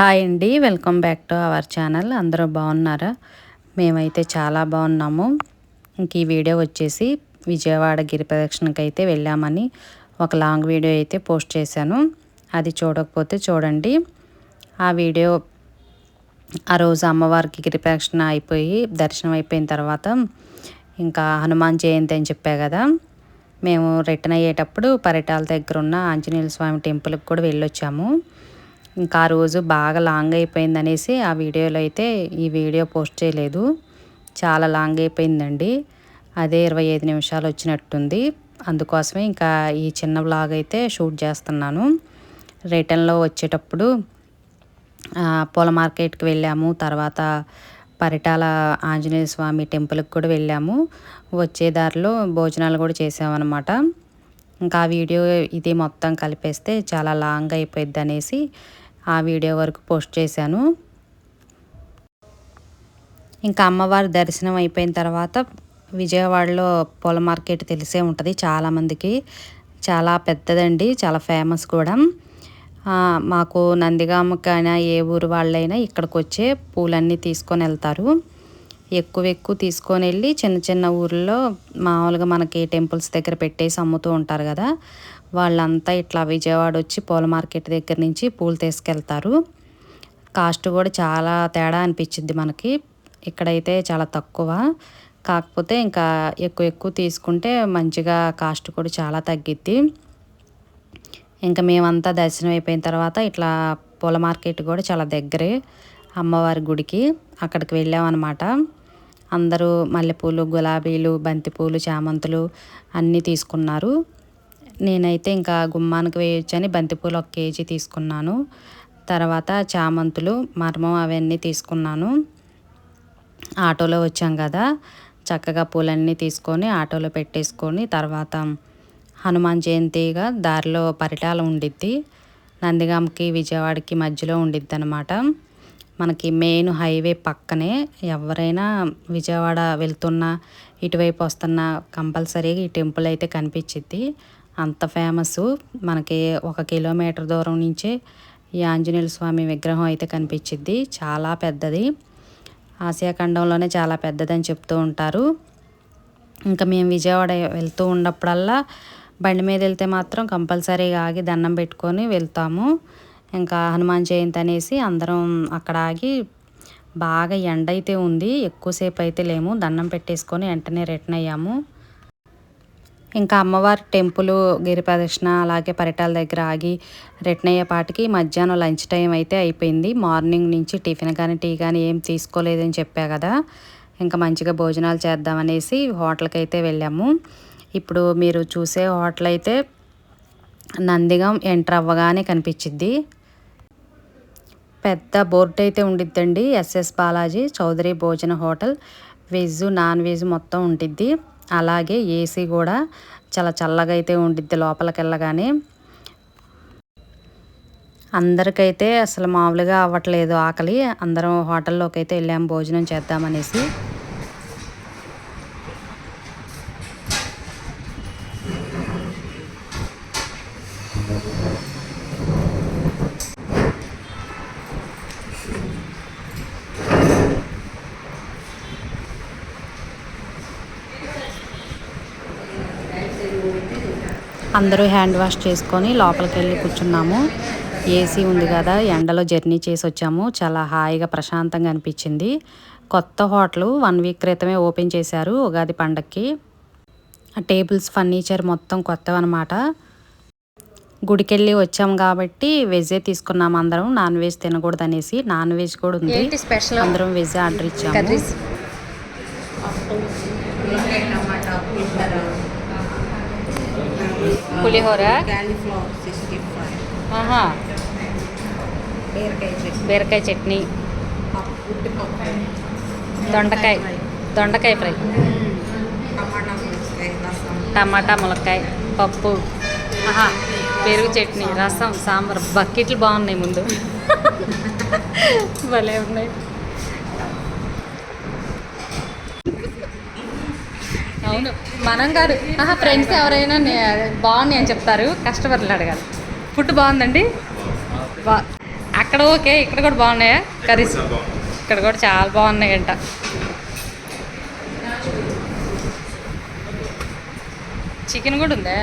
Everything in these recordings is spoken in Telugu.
హాయ్ అండి, welcome back to our channel. అందరూ బాగున్నారా? మేమైతే చాలా బాగున్నాము. ఇంక ఈ వీడియో వచ్చేసి విజయవాడ గిరి ప్రదక్షిణకి అయితే వెళ్ళామని ఒక లాంగ్ వీడియో అయితే పోస్ట్ చేశాను. అది చూడకపోతే చూడండి. ఆ వీడియో ఆ రోజు అమ్మవారికి గిరి ప్రదక్షిణ అయిపోయి దర్శనం అయిపోయిన తర్వాత ఇంకా హనుమాన్ జయంతి అని చెప్పా కదా, మేము రిటర్న్ అయ్యేటప్పుడు పరిటాల దగ్గర ఉన్న ఆంజనేయ స్వామి టెంపుల్కి కూడా వెళ్ళొచ్చాము. ఇంకా ఆ రోజు బాగా లాంగ్ అయిపోయిందనేసి ఆ వీడియోలో అయితే ఈ వీడియో పోస్ట్ చేయలేదు. చాలా లాంగ్ అయిపోయిందండి. అదే 25 నిమిషాలు వచ్చినట్టుంది. అందుకోసమే ఇంకా ఈ చిన్న వ్లాగ్ అయితే షూట్ చేస్తున్నాను. రిటర్న్లో వచ్చేటప్పుడు పూల మార్కెట్కి వెళ్ళాము. తర్వాత పరిటాల ఆంజనేయ స్వామి టెంపుల్కి కూడా వెళ్ళాము. వచ్చే దారిలో భోజనాలు కూడా చేసామన్నమాట. ఇంకా ఆ వీడియో ఇది మొత్తం కలిపేస్తే చాలా లాంగ్ అయిపోయింది అనేసి ఆ వీడియో వరకు పోస్ట్ చేశాను. ఇంకా అమ్మవారి దర్శనం అయిపోయిన తర్వాత విజయవాడలో పూల మార్కెట్ తెలిసే ఉంటుంది చాలామందికి. చాలా పెద్దదండి, చాలా ఫేమస్ కూడా. మాకు నందిగామకైనా ఏ ఊరు వాళ్ళైనా ఇక్కడికి వచ్చే పూలన్నీ తీసుకొని వెళ్తారు. ఎక్కువ తీసుకొని వెళ్ళి చిన్న చిన్న ఊర్లో మామూలుగా మనకి టెంపుల్స్ దగ్గర పెట్టేసి అమ్ముతూ ఉంటారు కదా, వాళ్ళంతా ఇట్లా విజయవాడ వచ్చి పూల మార్కెట్ దగ్గర నుంచి పూలు తీసుకెళ్తారు. కాస్ట్ కూడా చాలా తేడా అనిపించింది మనకి. ఇక్కడైతే చాలా తక్కువ, కాకపోతే ఇంకా ఎక్కువ తీసుకుంటే మంచిగా కాస్ట్ కూడా చాలా తగ్గిద్ది. ఇంకా మేమంతా దర్శనం అయిపోయిన తర్వాత ఇట్లా పూల మార్కెట్ కూడా చాలా దగ్గరే అమ్మవారి గుడికి, అక్కడికి వెళ్ళామన్నమాట. అందరూ మల్లెపూలు, గులాబీలు, బంతిపూలు, చామంతులు అన్నీ తీసుకున్నారు. నేనైతే ఇంకా గుమ్మానికి వేయొచ్చని బంతిపూలు 1 కేజీ తీసుకున్నాను. తర్వాత చామంతులు, మర్మం అవన్నీ తీసుకున్నాను. ఆటోలో వచ్చాం కదా, చక్కగా పూలన్నీ తీసుకొని ఆటోలో పెట్టేసుకొని తర్వాత హనుమాన్ జయంతిగా దారిలో పరిటాల ఉండిద్ది. నందిగామకి విజయవాడకి మధ్యలో ఉండిద్ది అనమాట. మనకి మెయిన్ హైవే పక్కనే. ఎవరైనా విజయవాడ వెళ్తున్నా ఇటువైపు వస్తున్నా కంపల్సరీగా ఈ టెంపుల్ అయితే కనిపించిద్ది. అంత ఫేమస్. మనకి 1 కిలోమీటర్ దూరం నుంచే ఈ ఆంజనేయ స్వామి విగ్రహం అయితే కనిపించిద్ది. చాలా పెద్దది, ఆసియా ఖండంలోనే చాలా పెద్దదని చెప్తూ ఉంటారు. ఇంకా మేము విజయవాడ వెళ్తూ ఉన్నప్పుడల్లా బండి మీద వెళ్తే మాత్రం కంపల్సరీగా ఆగి దండం పెట్టుకొని వెళ్తాము. ఇంకా హనుమాన్ జయంతి అనేసి అందరం అక్కడ ఆగి, బాగా ఎండ అయితే ఉంది, ఎక్కువసేపు అయితే లేము, దండం పెట్టేసుకొని వెంటనే రిటర్న్ అయ్యాము. ఇంకా అమ్మవారి టెంపుల్ గిరి ప్రదక్షిణ అలాగే పరిటాల దగ్గర ఆగి రిటర్న్ అయ్యేపాటికి మధ్యాహ్నం లంచ్ టైం అయితే అయిపోయింది. మార్నింగ్ నుంచి టిఫిన్ కానీ టీ కానీ ఏం తీసుకోలేదని చెప్పా కదా, ఇంకా మంచిగా భోజనాలు చేద్దామనేసి హోటల్కి అయితే వెళ్ళాము. ఇప్పుడు మీరు చూసే హోటల్ అయితే నందిగాం ఎంటర్ అవ్వగానే కనిపించిద్ది. పెద్ద బోర్డు అయితే ఉండిద్దండి, ఎస్ఎస్ బాలాజీ చౌదరి భోజన హోటల్. వెజ్ నాన్ వెజ్ మొత్తం ఉండిద్ది. అలాగే ఏసీ కూడా చాలా చల్లగా అయితే ఉండిద్ది లోపలికి వెళ్ళగానే. అందరికైతే అసలు మామూలుగా అవ్వట్లేదు ఆకలి. అందరం హోటల్లోకి అయితే వెళ్ళాము భోజనం చేద్దామనేసి. అందరూ హ్యాండ్ వాష్ చేసుకొని లోపలికి వెళ్ళి కూర్చున్నాము. ఏసీ ఉంది కదా, ఎండలో జర్నీ చేసి వచ్చాము. చాలా హాయిగా ప్రశాంతంగా అనిపించింది. కొత్త హోటల్ 1 వీక్ క్రితమే ఓపెన్ చేశారు ఉగాది పండక్కి. ఆ టేబుల్స్ ఫర్నిచర్ మొత్తం కొత్తవన్నమాట. గుడికెళ్ళి వచ్చాము కాబట్టి వెజ్జే తీసుకున్నాము అందరం, నాన్ వెజ్ తినకూడదు అనేసి. నాన్ వెజ్ కూడా ఉంది, అందరం వెజ్ ఆర్డర్ ఇచ్చాము. పులిహోర, బీరకాయ చట్నీ, దొండకాయ ఫ్రై, టమాటా ములక్కాయ పప్పు, పెరుగు చట్నీ, రసం, సాంబార్. బకెట్లు బాగున్నాయి ముందు, భలే ఉన్నాయి. అవును, మనం కాదు, ఫ్రెండ్స్ ఎవరైనా బాగున్నాయి అని చెప్తారు, కస్టమర్లు అడగాలి. ఫుడ్ బాగుందండి. అక్కడ ఓకే, ఇక్కడ కూడా బాగున్నాయా కర్రీస్? ఇక్కడ కూడా చాలా బాగున్నాయంట. చికెన్ కూడా ఉందా?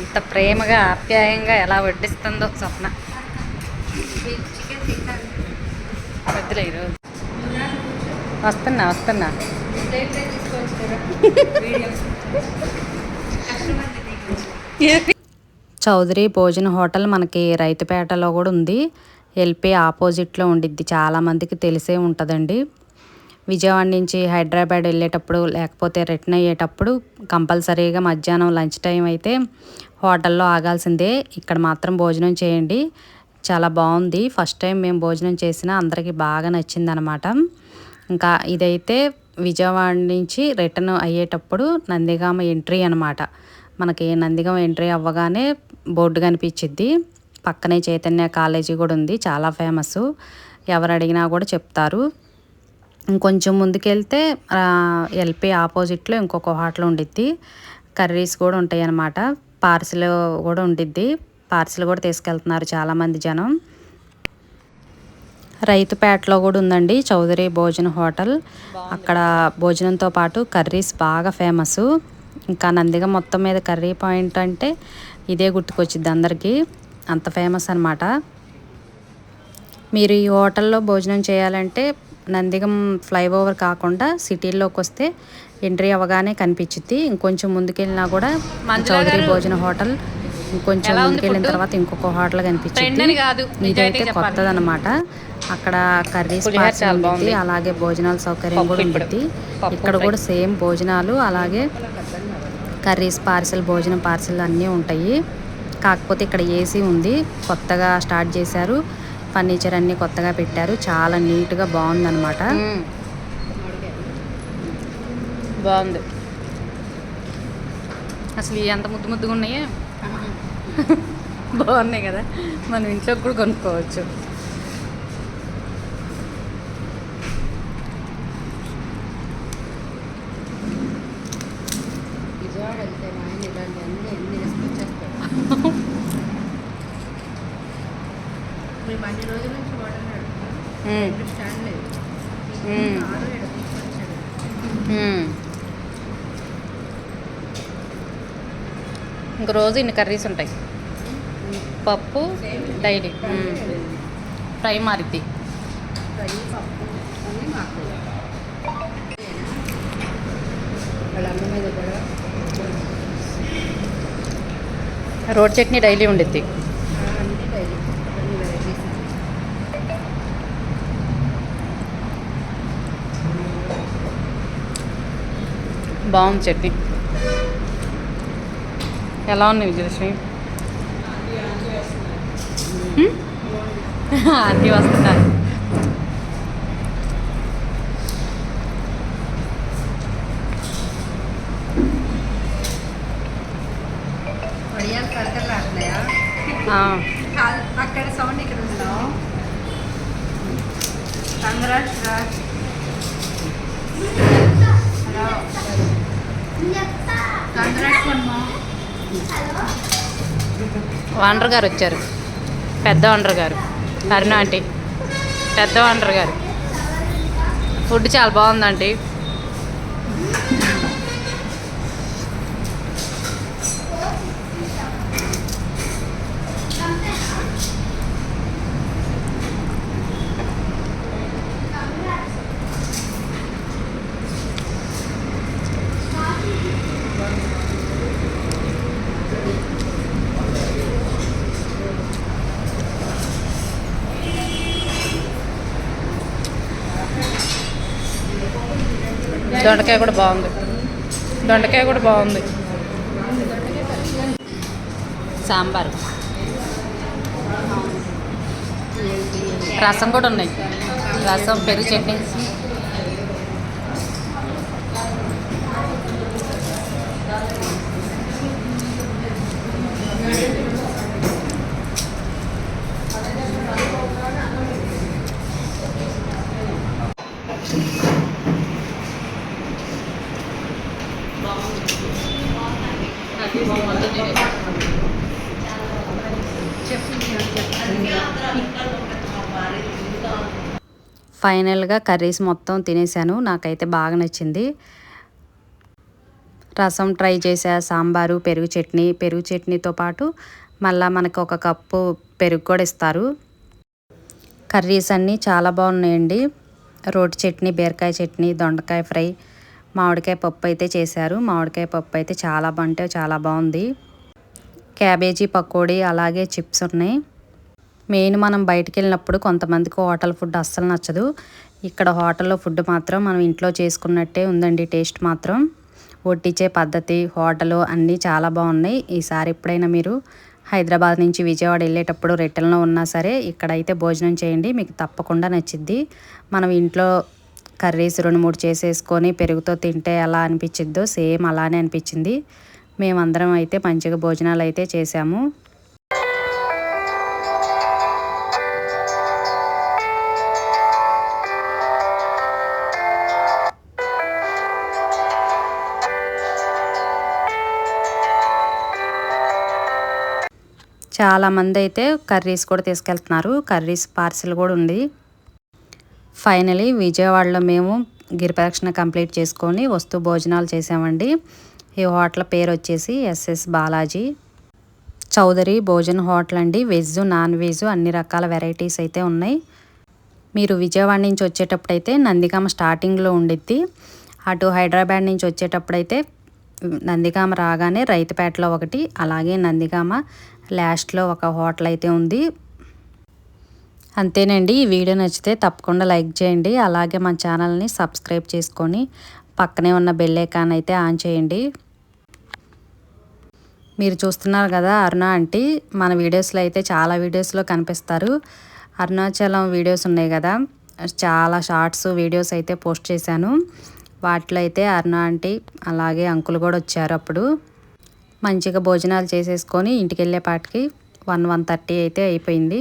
ఎంత ప్రేమగా ఆప్యాయంగా ఎలా వడ్డిస్తుందో స్వప్న. వద్దులే ఈరోజు వస్తున్నా. చౌదరి భోజన హోటల్ మనకి రైతుపేటలో కూడా ఉంది. ఎల్పి ఆపోజిట్లో ఉండిద్ది. చాలామందికి తెలిసే ఉంటుందండి. విజయవాడ నుంచి హైదరాబాద్ వెళ్ళేటప్పుడు లేకపోతే రిటర్న్ అయ్యేటప్పుడు కంపల్సరీగా మధ్యాహ్నం లంచ్ టైం అయితే హోటల్లో ఆగాల్సిందే. ఇక్కడ మాత్రం భోజనం చేయండి, చాలా బాగుంది. ఫస్ట్ టైం మేము భోజనం చేసినా అందరికీ బాగా నచ్చింది అనమాట. ఇంకా ఇదైతే విజయవాడ నుంచి రిటర్న్ అయ్యేటప్పుడు నందిగామ ఎంట్రీ అనమాట. మనకి నందిగామ ఎంట్రీ అవ్వగానే బోర్డు కనిపించిద్ది. పక్కనే చైతన్య కాలేజీ కూడా ఉంది, చాలా ఫేమస్. ఎవరు అడిగినా కూడా చెప్తారు. ఇంకొంచెం ముందుకెళ్తే ఎల్పి ఆపోజిట్లో ఇంకొక హోటల్ ఉండిద్ది. కర్రీస్ కూడా ఉంటాయి అన్నమాట. పార్సిల్ కూడా ఉండిద్ది. పార్సిల్ కూడా తీసుకెళ్తున్నారు చాలామంది జనం. రైతుపేటలో కూడా ఉందండి చౌదరి భోజన హోటల్. అక్కడ భోజనంతో పాటు కర్రీస్ బాగా ఫేమస్. ఇంకా నందిగా మొత్తం మీద కర్రీ పాయింట్ అంటే ఇదే గుర్తుకొచ్చిద్ది అందరికీ, అంత ఫేమస్ అనమాట. మీరు ఈ హోటల్లో భోజనం చేయాలంటే నందిగం ఫ్లైఓవర్ కాకుండా సిటీల్లోకి వస్తే ఎంట్రీ అవ్వగానే కనిపించింది. ఇంకొంచెం ముందుకెళ్ళినా కూడా చౌదరి భోజన హోటల్, ఇంకొంచెం ముందుకెళ్ళిన తర్వాత ఇంకొక హోటల్ కనిపించింది. ఇదైతే కొత్తదనమాట. అక్కడ కర్రీస్ ఉంటుంది, అలాగే భోజనాల సౌకర్యం కూడా ఉంటుంది. ఇక్కడ కూడా సేమ్ భోజనాలు అలాగే కర్రీస్ పార్సిల్, భోజనం పార్సిల్ అన్నీ ఉంటాయి. కాకపోతే ఇక్కడ ఏసీ ఉంది, కొత్తగా స్టార్ట్ చేశారు. ఫర్నిచర్ అన్నీ కొత్తగా పెట్టారు, చాలా నీట్గా బాగుందన్నమాట. బాగుంది అసలు. ఎంత ముద్దుగా ఉన్నాయో బాగున్నాయి కదా, మనం ఇంట్లో కూడా కొనుక్కోవచ్చు. ఇంక రోజు ఇన్ని కర్రీస్ ఉంటాయి. పప్పు డైలీ ఫ్రై మారిద్ది. రోడ్ చట్నీ డైలీ ఉండిద్ది. బాగుంది చట్నీ. ఎలా ఉంది విజయలక్ష్మి? అన్నీ వస్తున్నారు. అక్కడ సౌండ్ ఇక్కడ ఉన్నాం. ఓనర్ గారు వచ్చారు, పెద్ద ఓనర్ గారు, అరుణ ఆంటీ, పెద్ద ఓనర్ గారు. ఫుడ్ చాలా బాగుందండి. దొండకాయ కూడా బాగుంది, దొండకాయ కూడా బాగుంది. సాంబారు, రసం కూడా ఉన్నాయి. రసం, పెరుగు చట్నీ. బాగుంది. ఫైనల్గా కర్రీస్ మొత్తం తినేసాను. నాకైతే బాగా నచ్చింది. రసం ట్రై చేసా, సాంబారు, పెరుగు చట్నీతో పాటు మళ్ళీ మనకు ఒక కప్పు పెరుగు కూడా ఇస్తారు. కర్రీస్ అన్నీ చాలా బాగున్నాయండి. రోటి చట్నీ, బీరకాయ చట్నీ, దొండకాయ ఫ్రై, మామిడికాయ పప్పు అయితే చేశారు. మామిడికాయ పప్పు అయితే చాలా బాగుంది. క్యాబేజీ పకోడీ, అలాగే చిప్స్ ఉన్నాయి. మెయిన్ మనం బయటికి వెళ్ళినప్పుడు కొంతమందికి హోటల్ ఫుడ్ అస్సలు నచ్చదు. ఇక్కడ హోటల్లో ఫుడ్ మాత్రం మనం ఇంట్లో చేసుకున్నట్టే ఉందండి. టేస్ట్ మాత్రం, వడ్డించే పద్ధతి, హోటలు అన్నీ చాలా బాగున్నాయి. ఈసారి ఎప్పుడైనా మీరు హైదరాబాద్ నుంచి విజయవాడ వెళ్ళేటప్పుడు రిటర్న్లో ఉన్నా సరే ఇక్కడైతే భోజనం చేయండి, మీకు తప్పకుండా నచ్చిద్ది. మనం ఇంట్లో కర్రీస్ 2-3 చేసేసుకొని పెరుగుతో తింటే ఎలా అనిపించిద్దో సేమ్ అలానే అనిపించింది. మేమందరం అయితే మంచిగా భోజనాలు అయితే చేసాము. చాలామంది అయితే కర్రీస్ కూడా తీసుకెళ్తున్నారు. కర్రీస్ పార్సిల్ కూడా ఉంది. ఫైనలీ విజయవాడలో మేము గిరిప్రదక్షిణ కంప్లీట్ చేసుకొని వస్తూ భోజనాలు చేసామండి. ఈ హోటల్ పేరు వచ్చేసి ఎస్ఎస్ బాలాజీ చౌదరి భోజన్ హోటల్ అండి. వెజ్, నాన్ వెజ్ అన్ని రకాల వెరైటీస్ అయితే ఉన్నాయి. మీరు విజయవాడ నుంచి వచ్చేటప్పుడైతే నందిగామ స్టార్టింగ్లో ఉండిద్ది. అటు హైదరాబాద్ నుంచి వచ్చేటప్పుడైతే నందిగామ రాగానే రైతుపేటలో ఒకటి, అలాగే నందిగామ లాస్ట్లో ఒక హోటల్ అయితే ఉంది. అంతేనండి. ఈ వీడియో నచ్చితే తప్పకుండా లైక్ చేయండి. అలాగే మన ఛానల్ని సబ్స్క్రైబ్ చేసుకొని పక్కనే ఉన్న బెల్ ఐకాన్ అయితే ఆన్ చేయండి. మీరు చూస్తున్నారు కదా అరుణ ఆంటీ, మన వీడియోస్లో అయితే చాలా వీడియోస్లో కనిపిస్తారు. అరుణాచలం వీడియోస్ ఉన్నాయి కదా, చాలా షార్ట్స్ వీడియోస్ అయితే పోస్ట్ చేశాను. వాటిలో అయితే అరుణ ఆంటీ అలాగే అంకుల్ కూడా వచ్చారు. అప్పుడు మంచిగా భోజనాలు చేసేసుకొని ఇంటికి వెళ్ళేపాటికి 1:30 అయితే అయిపోయింది.